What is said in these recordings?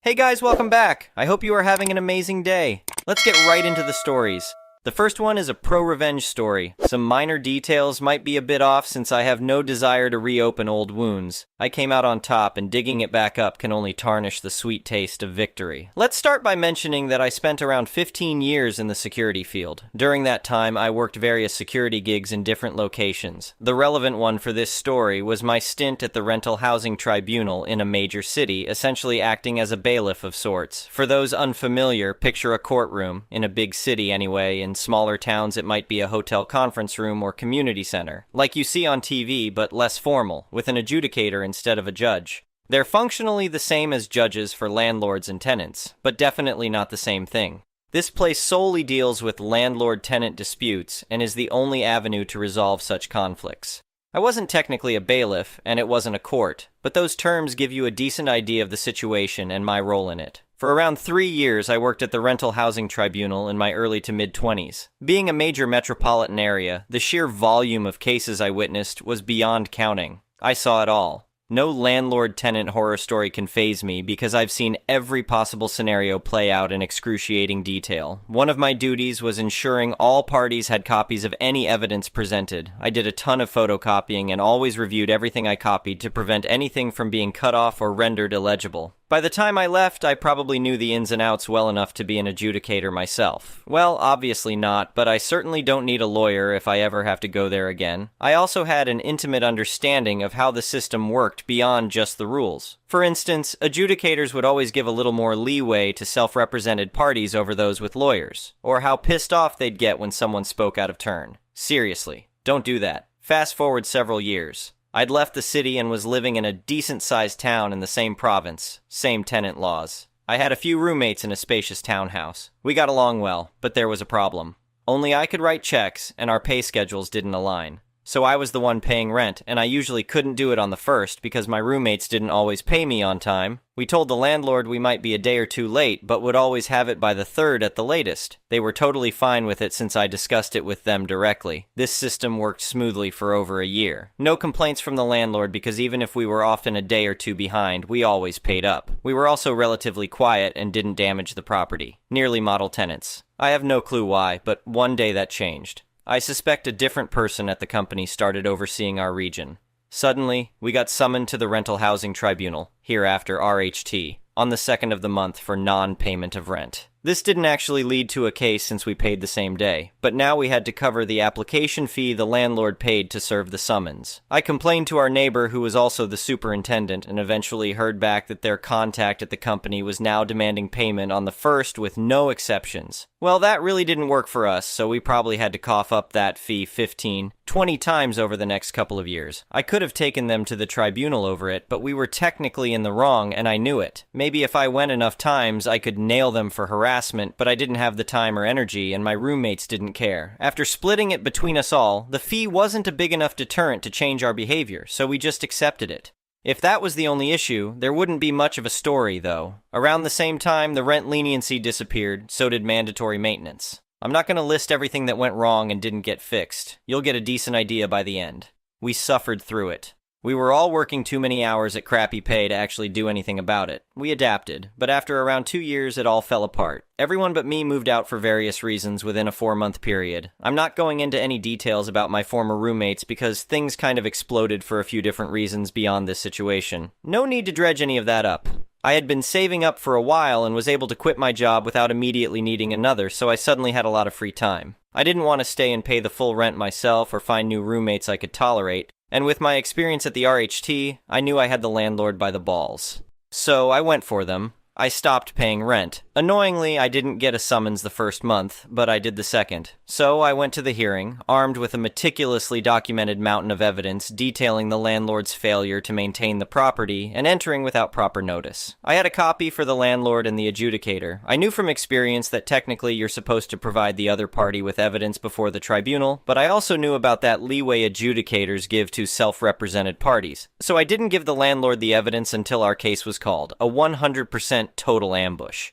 Hey guys, welcome back. I hope you are having an amazing day. Let's get right into the stories. The first one is a pro-revenge story. Some minor details might be a bit off since I have no desire to reopen old wounds. I came out on top, and digging it back up can only tarnish the sweet taste of victory. Let's start by mentioning that I spent around 15 years in the security field. During that time, I worked various security gigs in different locations. The relevant one for this story was my stint at the Rental Housing Tribunal in a major city, essentially acting as a bailiff of sorts. For those unfamiliar, picture a courtroom, in a big city anyway. In smaller towns, it might be a hotel conference room or community center, like you see on TV, but less formal, with an adjudicator instead of a judge. They're functionally the same as judges for landlords and tenants, but definitely not the same thing. This place solely deals with landlord-tenant disputes and is the only avenue to resolve such conflicts. I wasn't technically a bailiff, and it wasn't a court, but those terms give you a decent idea of the situation and my role in it. For around 3 years, I worked at the Rental Housing Tribunal in my early to mid-20s. Being a major metropolitan area, the sheer volume of cases I witnessed was beyond counting. I saw it all. No landlord-tenant horror story can faze me because I've seen every possible scenario play out in excruciating detail. One of my duties was ensuring all parties had copies of any evidence presented. I did a ton of photocopying and always reviewed everything I copied to prevent anything from being cut off or rendered illegible. By the time I left, I probably knew the ins and outs well enough to be an adjudicator myself. Well, obviously not, but I certainly don't need a lawyer if I ever have to go there again. I also had an intimate understanding of how the system worked beyond just the rules. For instance, adjudicators would always give a little more leeway to self-represented parties over those with lawyers, or how pissed off they'd get when someone spoke out of turn. Seriously, don't do that. Fast forward several years. I'd left the city and was living in a decent-sized town in the same province, same tenant laws. I had a few roommates in a spacious townhouse. We got along well, but there was a problem. Only I could write checks, and our pay schedules didn't align. So I was the one paying rent, and I usually couldn't do it on the first because my roommates didn't always pay me on time. We told the landlord we might be a day or two late, but would always have it by the third at the latest. They were totally fine with it since I discussed it with them directly. This system worked smoothly for over a year. No complaints from the landlord because even if we were often a day or two behind, we always paid up. We were also relatively quiet and didn't damage the property. Nearly model tenants. I have no clue why, but one day that changed. I suspect a different person at the company started overseeing our region. Suddenly, we got summoned to the Rental Housing Tribunal, hereafter RHT, on the 2nd of the month for non-payment of rent. This didn't actually lead to a case since we paid the same day, but now we had to cover the application fee the landlord paid to serve the summons. I complained to our neighbor, who was also the superintendent, and eventually heard back that their contact at the company was now demanding payment on the 1st with no exceptions. Well, that really didn't work for us, so we probably had to cough up that fee 15, 20 times over the next couple of years. I could have taken them to the tribunal over it, but we were technically in the wrong, and I knew it. Maybe if I went enough times, I could nail them for harassment, but I didn't have the time or energy, and my roommates didn't care. After splitting it between us all, the fee wasn't a big enough deterrent to change our behavior, so we just accepted it. If that was the only issue, there wouldn't be much of a story, though. Around the same time, the rent leniency disappeared, so did mandatory maintenance. I'm not going to list everything that went wrong and didn't get fixed. You'll get a decent idea by the end. We suffered through it. We were all working too many hours at crappy pay to actually do anything about it. We adapted, but after around 2 years, it all fell apart. Everyone but me moved out for various reasons within a 4-month period. I'm not going into any details about my former roommates because things kind of exploded for a few different reasons beyond this situation. No need to dredge any of that up. I had been saving up for a while and was able to quit my job without immediately needing another, so I suddenly had a lot of free time. I didn't want to stay and pay the full rent myself or find new roommates I could tolerate. And with my experience at the RHT, I knew I had the landlord by the balls. So I went for them. I stopped paying rent. Annoyingly, I didn't get a summons the first month, but I did the second. So I went to the hearing, armed with a meticulously documented mountain of evidence detailing the landlord's failure to maintain the property and entering without proper notice. I had a copy for the landlord and the adjudicator. I knew from experience that technically you're supposed to provide the other party with evidence before the tribunal, but I also knew about that leeway adjudicators give to self-represented parties. So I didn't give the landlord the evidence until our case was called, a 100% total ambush.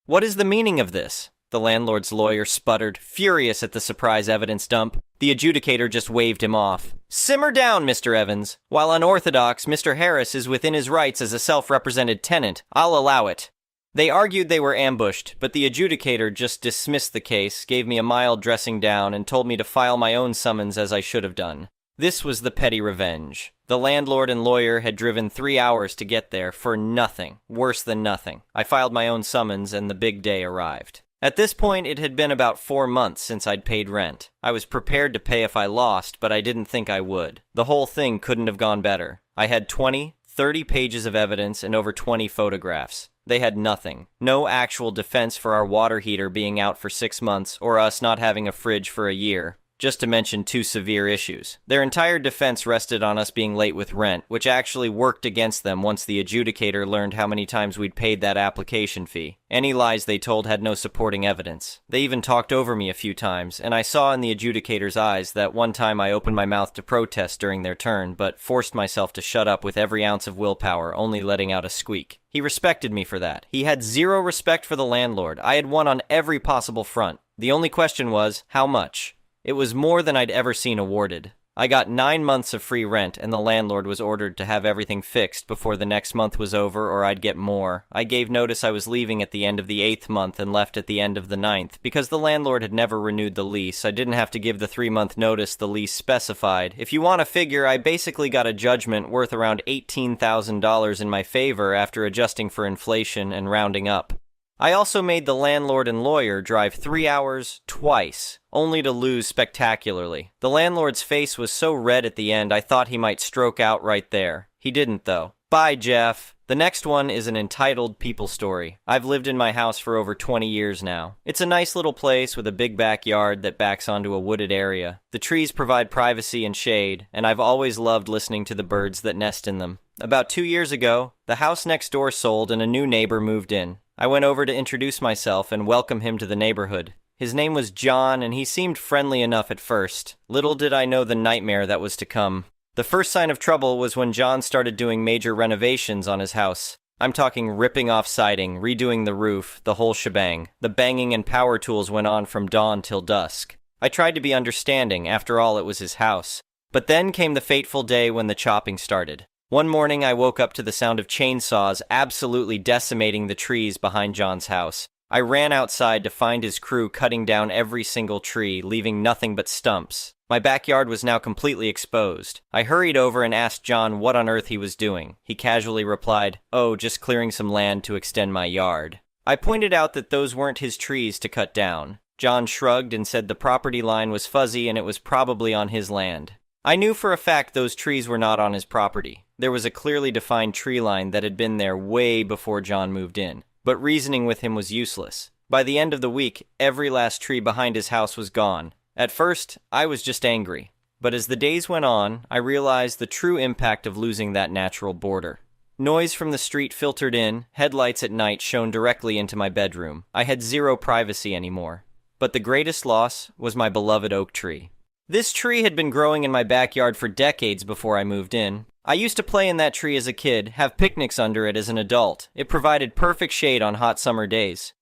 What is the meaning of this? The landlord's lawyer sputtered, furious at the surprise evidence dump. The adjudicator just waved him off. Simmer down, Mr. Evans. While unorthodox, Mr. Harris is within his rights as a self-represented tenant. I'll allow it. They argued they were ambushed, but the adjudicator just dismissed the case, gave me a mild dressing down, and told me to file my own summons as I should have done. This was the petty revenge. The landlord and lawyer had driven 3 hours to get there for nothing, worse than nothing. I filed my own summons and the big day arrived. At this point, it had been about 4 months since I'd paid rent. I was prepared to pay if I lost, but I didn't think I would. The whole thing couldn't have gone better. I had 30 pages of evidence and over 20 photographs. They had nothing. No actual defense for our water heater being out for 6 months or us not having a fridge for a year, just to mention 2 severe issues. Their entire defense rested on us being late with rent, which actually worked against them once the adjudicator learned how many times we'd paid that application fee. Any lies they told had no supporting evidence. They even talked over me a few times, and I saw in the adjudicator's eyes that one time I opened my mouth to protest during their turn, but forced myself to shut up with every ounce of willpower, only letting out a squeak. He respected me for that. He had zero respect for the landlord. I had won on every possible front. The only question was, how much? It was more than I'd ever seen awarded. I got 9 months of free rent, and the landlord was ordered to have everything fixed before the next month was over, or I'd get more. I gave notice I was leaving at the end of the 8th month and left at the end of the 9th. Because the landlord had never renewed the lease, I didn't have to give the 3-month notice the lease specified. If you want a figure, I basically got a judgment worth around $18,000 in my favor after adjusting for inflation and rounding up. I also made the landlord and lawyer drive 3 hours twice, only to lose spectacularly. The landlord's face was so red at the end I thought he might stroke out right there. He didn't, though. Bye, Jeff. The next one is an entitled people story. I've lived in my house for over 20 years now. It's a nice little place with a big backyard that backs onto a wooded area. The trees provide privacy and shade, and I've always loved listening to the birds that nest in them. About 2 years ago, the house next door sold and a new neighbor moved in. I went over to introduce myself and welcome him to the neighborhood. His name was John, and he seemed friendly enough at first. Little did I know the nightmare that was to come. The first sign of trouble was when John started doing major renovations on his house. I'm talking ripping off siding, redoing the roof, the whole shebang. The banging and power tools went on from dawn till dusk. I tried to be understanding, after all it was his house. But then came the fateful day when the chopping started. One morning I woke up to the sound of chainsaws absolutely decimating the trees behind John's house. I ran outside to find his crew cutting down every single tree, leaving nothing but stumps. My backyard was now completely exposed. I hurried over and asked John what on earth he was doing. He casually replied, "Oh, just clearing some land to extend my yard." I pointed out that those weren't his trees to cut down. John shrugged and said the property line was fuzzy and it was probably on his land. I knew for a fact those trees were not on his property. There was a clearly defined tree line that had been there way before John moved in. But reasoning with him was useless. By the end of the week, every last tree behind his house was gone. At first, I was just angry. But as the days went on, I realized the true impact of losing that natural border. Noise from the street filtered in, headlights at night shone directly into my bedroom. I had zero privacy anymore. But the greatest loss was my beloved oak tree. This tree had been growing in my backyard for decades before I moved in. I used to play in that tree as a kid, have picnics under it as an adult. It provided perfect shade on hot summer days.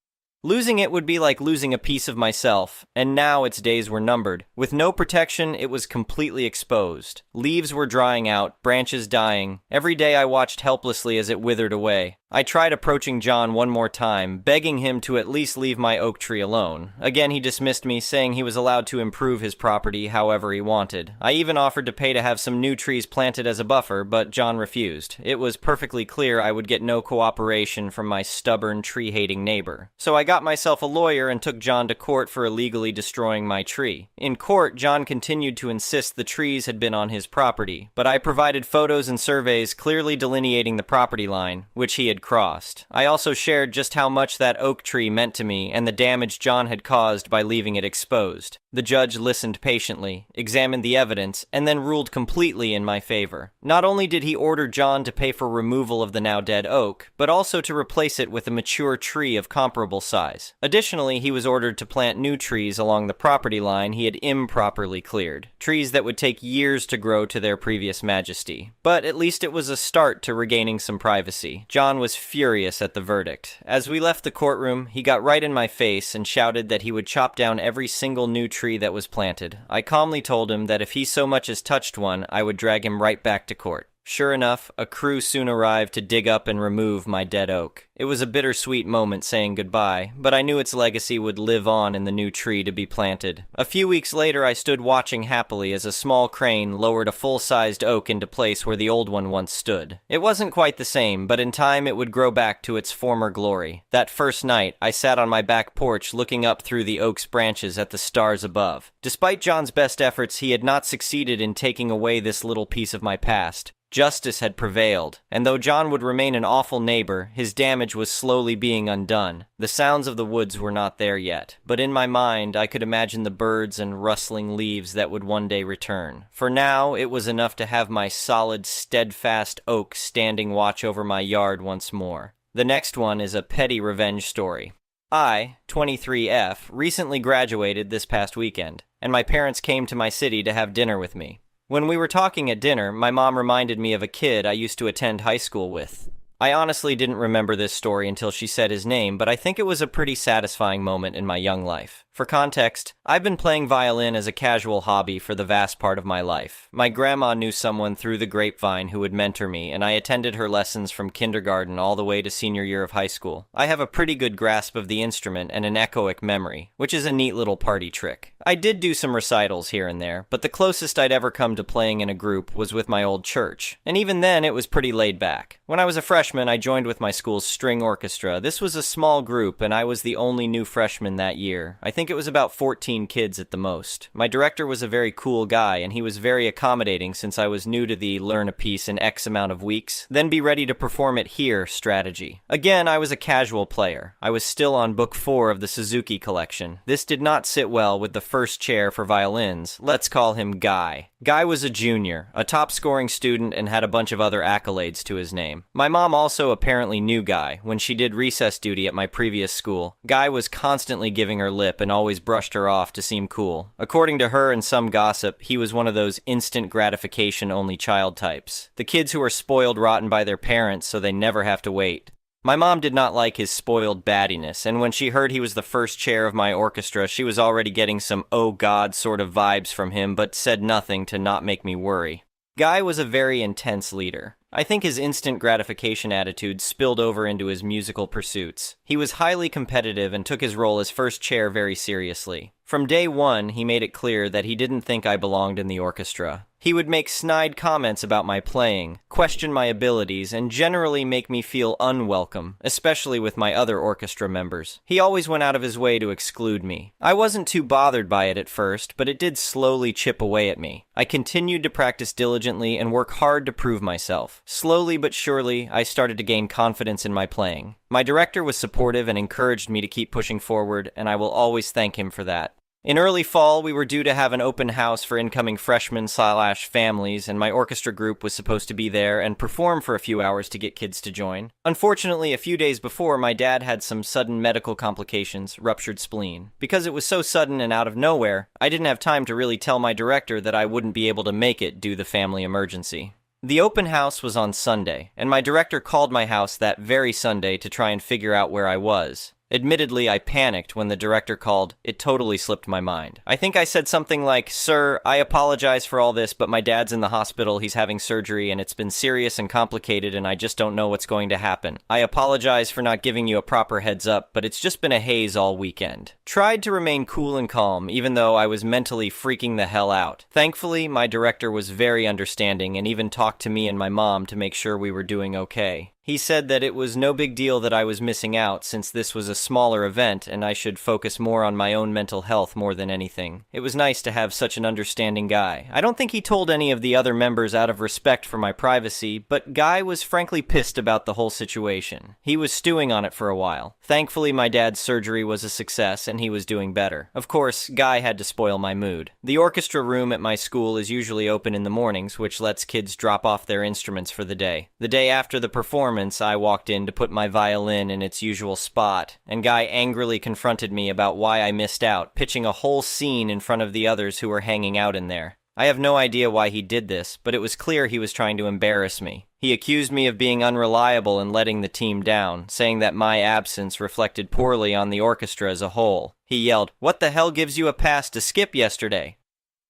Losing it would be like losing a piece of myself, and now its days were numbered. With no protection, it was completely exposed. Leaves were drying out, branches dying. Every day I watched helplessly as it withered away. I tried approaching John one more time, begging him to at least leave my oak tree alone. Again, he dismissed me, saying he was allowed to improve his property however he wanted. I even offered to pay to have some new trees planted as a buffer, but John refused. It was perfectly clear I would get no cooperation from my stubborn, tree-hating neighbor. So I got myself a lawyer and took John to court for illegally destroying my tree. In court, John continued to insist the trees had been on his property, but I provided photos and surveys clearly delineating the property line, which he had crossed. I also shared just how much that oak tree meant to me and the damage John had caused by leaving it exposed. The judge listened patiently, examined the evidence, and then ruled completely in my favor. Not only did he order John to pay for removal of the now dead oak, but also to replace it with a mature tree of comparable size. Additionally, he was ordered to plant new trees along the property line he had improperly cleared, trees that would take years to grow to their previous majesty. But at least it was a start to regaining some privacy. John was furious at the verdict. As we left the courtroom, he got right in my face and shouted that he would chop down every single new tree that was planted. I calmly told him that if he so much as touched one, I would drag him right back to court. Sure enough, a crew soon arrived to dig up and remove my dead oak. It was a bittersweet moment saying goodbye, but I knew its legacy would live on in the new tree to be planted. A few weeks later, I stood watching happily as a small crane lowered a full-sized oak into place where the old one once stood. It wasn't quite the same, but in time it would grow back to its former glory. That first night, I sat on my back porch looking up through the oak's branches at the stars above. Despite John's best efforts, he had not succeeded in taking away this little piece of my past. Justice had prevailed, and though John would remain an awful neighbor, his damage was slowly being undone. The sounds of the woods were not there yet, but in my mind I could imagine the birds and rustling leaves that would one day return. For now, it was enough to have my solid, steadfast oak standing watch over my yard once more. The next one is a petty revenge story. I, 23F, recently graduated this past weekend, and my parents came to my city to have dinner with me. When we were talking at dinner, my mom reminded me of a kid I used to attend high school with. I honestly didn't remember this story until she said his name, but I think it was a pretty satisfying moment in my young life. For context, I've been playing violin as a casual hobby for the vast part of my life. My grandma knew someone through the grapevine who would mentor me, and I attended her lessons from kindergarten all the way to senior year of high school. I have a pretty good grasp of the instrument and an echoic memory, which is a neat little party trick. I did do some recitals here and there, but the closest I'd ever come to playing in a group was with my old church, and even then it was pretty laid back. When I was a freshman, I joined with my school's string orchestra. This was a small group, and I was the only new freshman that year. I think it was about 14 kids at the most. My director was a very cool guy, and he was very accommodating since I was new to the learn a piece in X amount of weeks, then be ready to perform it here strategy. Again, I was a casual player. I was still on book 4 of the Suzuki collection. This did not sit well with the first chair for violins. Let's call him Guy. Guy was a junior, a top-scoring student, and had a bunch of other accolades to his name. My mom also apparently knew Guy. When she did recess duty at my previous school, Guy was constantly giving her lip and always brushed her off to seem cool. According to her and some gossip, he was one of those instant gratification-only child types. The kids who are spoiled rotten by their parents so they never have to wait. My mom did not like his spoiled baddiness, and when she heard he was the first chair of my orchestra, she was already getting some oh god sort of vibes from him, but said nothing to not make me worry. Guy was a very intense leader. I think his instant gratification attitude spilled over into his musical pursuits. He was highly competitive and took his role as first chair very seriously. From day one, he made it clear that he didn't think I belonged in the orchestra. He would make snide comments about my playing, question my abilities, and generally make me feel unwelcome, especially with my other orchestra members. He always went out of his way to exclude me. I wasn't too bothered by it at first, but it did slowly chip away at me. I continued to practice diligently and work hard to prove myself. Slowly but surely, I started to gain confidence in my playing. My director was supportive and encouraged me to keep pushing forward, and I will always thank him for that. In early fall, we were due to have an open house for incoming freshmen/families, and my orchestra group was supposed to be there and perform for a few hours to get kids to join. Unfortunately, a few days before, my dad had some sudden medical complications, ruptured spleen. Because it was so sudden and out of nowhere, I didn't have time to really tell my director that I wouldn't be able to make it due to the family emergency. The open house was on Sunday, and my director called my house that very Sunday to try and figure out where I was. Admittedly, I panicked when the director called. It totally slipped my mind. I think I said something like, "Sir, I apologize for all this, but my dad's in the hospital, he's having surgery, and it's been serious and complicated, and I just don't know what's going to happen. I apologize for not giving you a proper heads up, but it's just been a haze all weekend." Tried to remain cool and calm, even though I was mentally freaking the hell out. Thankfully, my director was very understanding and even talked to me and my mom to make sure we were doing okay. He said that it was no big deal that I was missing out since this was a smaller event and I should focus more on my own mental health more than anything. It was nice to have such an understanding guy. I don't think he told any of the other members out of respect for my privacy, but Guy was frankly pissed about the whole situation. He was stewing on it for a while. Thankfully, my dad's surgery was a success and he was doing better. Of course, Guy had to spoil my mood. The orchestra room at my school is usually open in the mornings, which lets kids drop off their instruments for the day. The day after the performance, I walked in to put my violin in its usual spot, and Guy angrily confronted me about why I missed out, pitching a whole scene in front of the others who were hanging out in there. I have no idea why he did this, but it was clear he was trying to embarrass me. He accused me of being unreliable and letting the team down, saying that my absence reflected poorly on the orchestra as a whole. He yelled, "What the hell gives you a pass to skip yesterday?"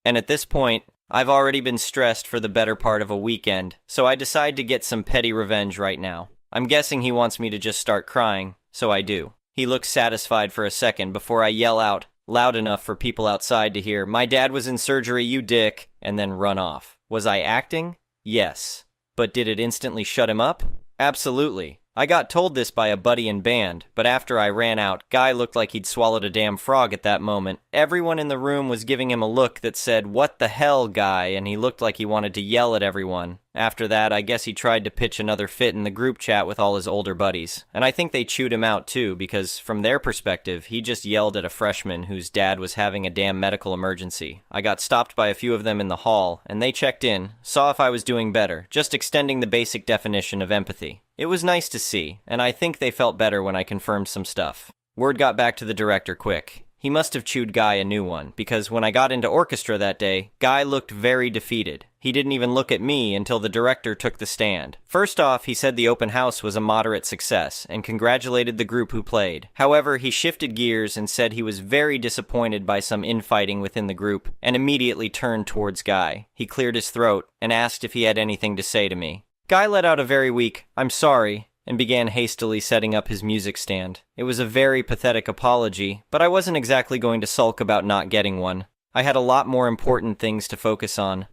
And at this point, I've already been stressed for the better part of a weekend, so I decide to get some petty revenge right now. I'm guessing he wants me to just start crying, so I do. He looks satisfied for a second before I yell out, loud enough for people outside to hear, "My dad was in surgery, you dick," and then run off. Was I acting? Yes. But did it instantly shut him up? Absolutely. I got told this by a buddy in band, but after I ran out, Guy looked like he'd swallowed a damn frog at that moment. Everyone in the room was giving him a look that said, "What the hell, Guy?" and he looked like he wanted to yell at everyone. After that, I guess he tried to pitch another fit in the group chat with all his older buddies. And I think they chewed him out too, because from their perspective, he just yelled at a freshman whose dad was having a damn medical emergency. I got stopped by a few of them in the hall, and they checked in, saw if I was doing better, just extending the basic definition of empathy. It was nice to see, and I think they felt better when I confirmed some stuff. Word got back to the director quick. He must have chewed Guy a new one, because when I got into orchestra that day, Guy looked very defeated. He didn't even look at me until the director took the stand. First off, he said the open house was a moderate success, and congratulated the group who played. However, he shifted gears and said he was very disappointed by some infighting within the group, and immediately turned towards Guy. He cleared his throat, and asked if he had anything to say to me. Guy let out a very weak, "I'm sorry," and began hastily setting up his music stand. It was a very pathetic apology, but I wasn't exactly going to sulk about not getting one. I had a lot more important things to focus on.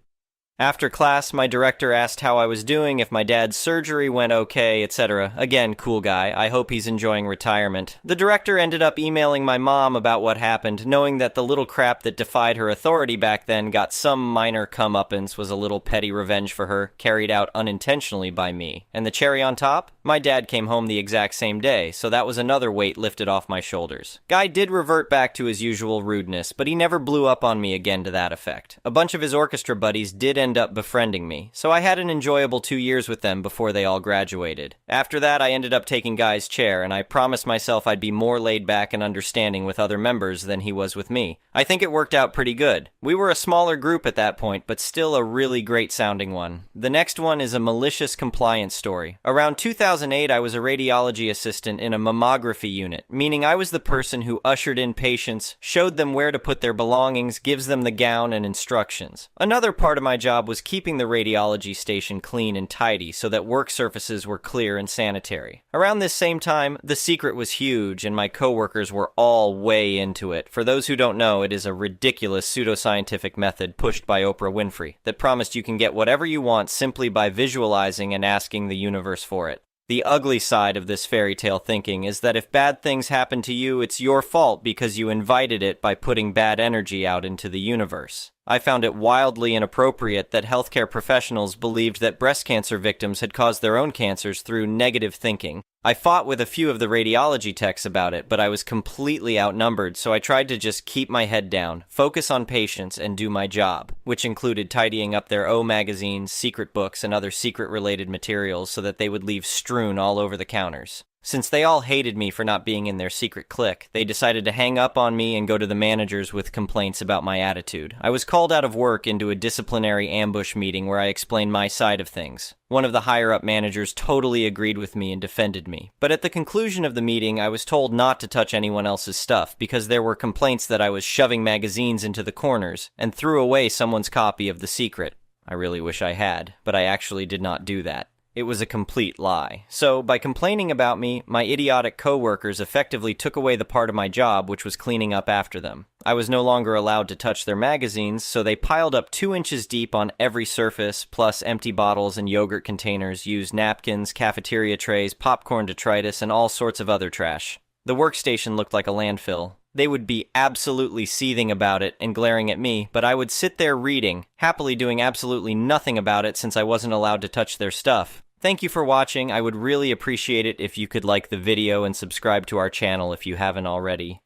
After class, my director asked how I was doing, if my dad's surgery went okay, etc. Again, cool guy. I hope he's enjoying retirement. The director ended up emailing my mom about what happened, knowing that the little crap that defied her authority back then got some minor comeuppance, was a little petty revenge for her, carried out unintentionally by me. And the cherry on top? My dad came home the exact same day, so that was another weight lifted off my shoulders. Guy did revert back to his usual rudeness, but he never blew up on me again to that effect. A bunch of his orchestra buddies did end up befriending me, so I had an enjoyable 2 years with them before they all graduated. After that, I ended up taking Guy's chair, and I promised myself I'd be more laid back and understanding with other members than he was with me. I think it worked out pretty good. We were a smaller group at that point, but still a really great sounding one. The next one is a malicious compliance story. Around 2008, I was a radiology assistant in a mammography unit, meaning I was the person who ushered in patients, showed them where to put their belongings, gives them the gown and instructions. Another part of my job was keeping the radiology station clean and tidy so that work surfaces were clear and sanitary. Around this same time, The Secret was huge and my coworkers were all way into it. For those who don't know, it is a ridiculous pseudoscientific method pushed by Oprah Winfrey that promised you can get whatever you want simply by visualizing and asking the universe for it. The ugly side of this fairy tale thinking is that if bad things happen to you, it's your fault because you invited it by putting bad energy out into the universe. I found it wildly inappropriate that healthcare professionals believed that breast cancer victims had caused their own cancers through negative thinking. I fought with a few of the radiology techs about it, but I was completely outnumbered, so I tried to just keep my head down, focus on patients, and do my job, which included tidying up their O magazines, secret books, and other secret-related materials so that they would leave strewn all over the counters. Since they all hated me for not being in their secret clique, they decided to hang up on me and go to the managers with complaints about my attitude. I was called out of work into a disciplinary ambush meeting where I explained my side of things. One of the higher-up managers totally agreed with me and defended me. But at the conclusion of the meeting, I was told not to touch anyone else's stuff because there were complaints that I was shoving magazines into the corners and threw away someone's copy of The Secret. I really wish I had, but I actually did not do that. It was a complete lie. So, by complaining about me, my idiotic coworkers effectively took away the part of my job which was cleaning up after them. I was no longer allowed to touch their magazines, so they piled up 2 inches deep on every surface, plus empty bottles and yogurt containers, used napkins, cafeteria trays, popcorn detritus, and all sorts of other trash. The workstation looked like a landfill. They would be absolutely seething about it and glaring at me, but I would sit there reading, happily doing absolutely nothing about it since I wasn't allowed to touch their stuff. Thank you for watching. I would really appreciate it if you could like the video and subscribe to our channel if you haven't already.